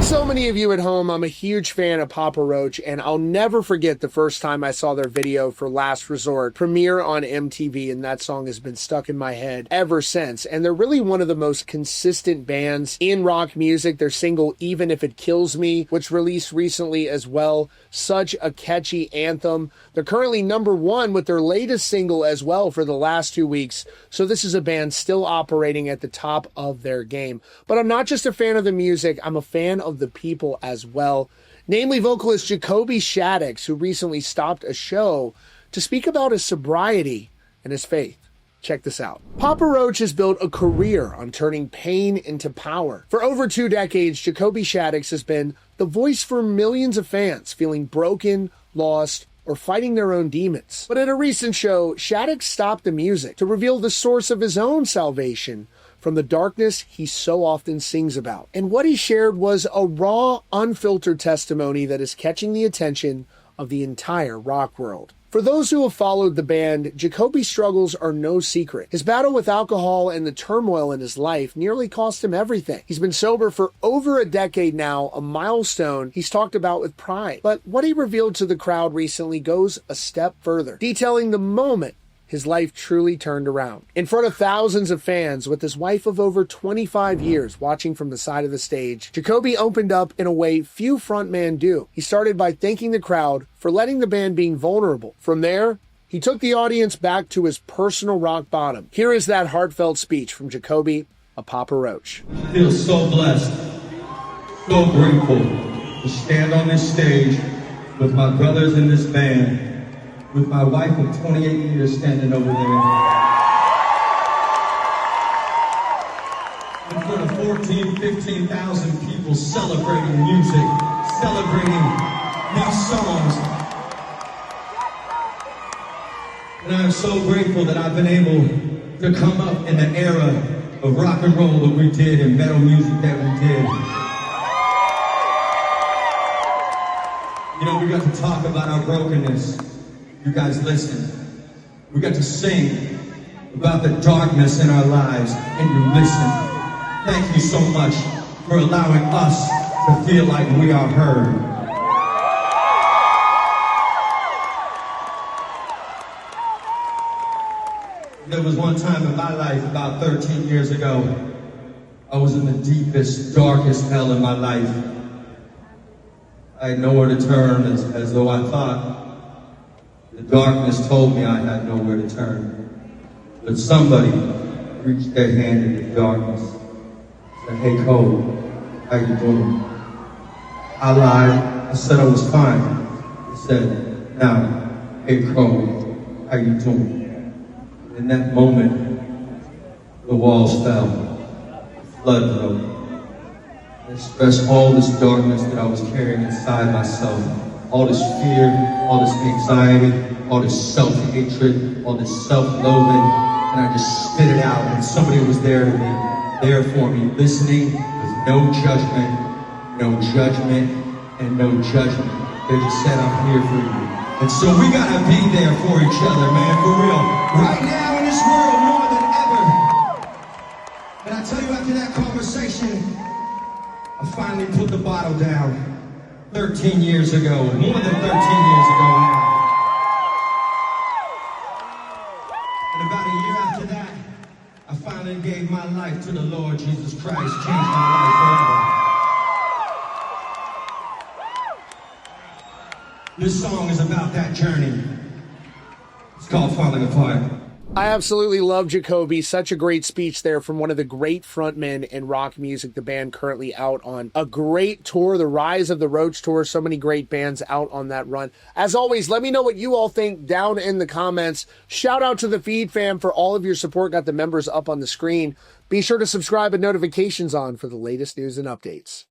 Like so many of you at home, I'm a huge fan of Papa Roach, and I'll never forget the first time I saw their video for Last Resort premiere on MTV, and that song has been stuck in my head ever since. And they're really one of the most consistent bands in rock music. Their single, Even If It Kills Me, which released recently as well, such a catchy anthem. They're currently #1 with their latest single as well for the last 2 weeks, so this is a band still operating at the top of their game. But I'm not just a fan of the music, I'm a fan of the people as well. Namely vocalist Jacoby Shaddix, who recently stopped a show to speak about his sobriety and his faith. Check this out. Papa Roach has built a career on turning pain into power. For over 2 decades, Jacoby Shaddix has been the voice for millions of fans feeling broken, lost, or fighting their own demons. But at a recent show, Shaddix stopped the music to reveal the source of his own salvation from the darkness he so often sings about. And what he shared was a raw, unfiltered testimony that is catching the attention of the entire rock world. For those who have followed the band, Jacoby's struggles are no secret. His battle with alcohol and the turmoil in his life nearly cost him everything. He's been sober for over a decade now, a milestone he's talked about with pride. But what he revealed to the crowd recently goes a step further, detailing the moment his life truly turned around. In front of thousands of fans, with his wife of over 25 years watching from the side of the stage, Jacoby opened up in a way few frontmen do. He started by thanking the crowd for letting the band being vulnerable. From there, he took the audience back to his personal rock bottom. Here is that heartfelt speech from Jacoby of Papa Roach. I feel so blessed, so grateful to stand on this stage with my brothers in this band, with my wife of 28 years standing over there. In front of 14, 15,000 people celebrating music, celebrating these songs. And I'm so grateful that I've been able to come up in the era of rock and roll that we did and metal music that we did. You know, we got to talk about our brokenness. You guys listen. We got to sing about the darkness in our lives, and you listen. Thank you so much for allowing us to feel like we are heard. There was one time in my life, about 13 years ago, I was in the deepest, darkest hell in my life. I had nowhere to turn, as though I thought. The darkness told me I had nowhere to turn. But somebody reached their hand in the darkness. Said, "Hey Cole, how you doing?" I lied. I said I was fine. He said, "Now, hey Cole, how you doing?" In that moment, the walls fell. The flood broke. I expressed all this darkness that I was carrying inside myself. All this fear, all this anxiety, all this self-hatred, all this self-loathing, and I just spit it out, and somebody was there for me, listening with no judgment, and no judgment. They just said, "I'm here for you." And so we gotta be there for each other, man, for real. Right now in this world, more than ever. And I tell you, after that conversation, I finally put the bottle down. 13 years ago, more than 13 years ago now. And about a year after that, I finally gave my life to the Lord Jesus Christ, changed my life forever. This song is about that journey. It's called Falling Apart. I absolutely love Jacoby. Such a great speech there from one of the great frontmen in rock music, the band currently out on a great tour, the Rise of the Roach Tour. So many great bands out on that run. As always, let me know what you all think down in the comments. Shout out to the Feed fam for all of your support. Got the members up on the screen. Be sure to subscribe and notifications on for the latest news and updates.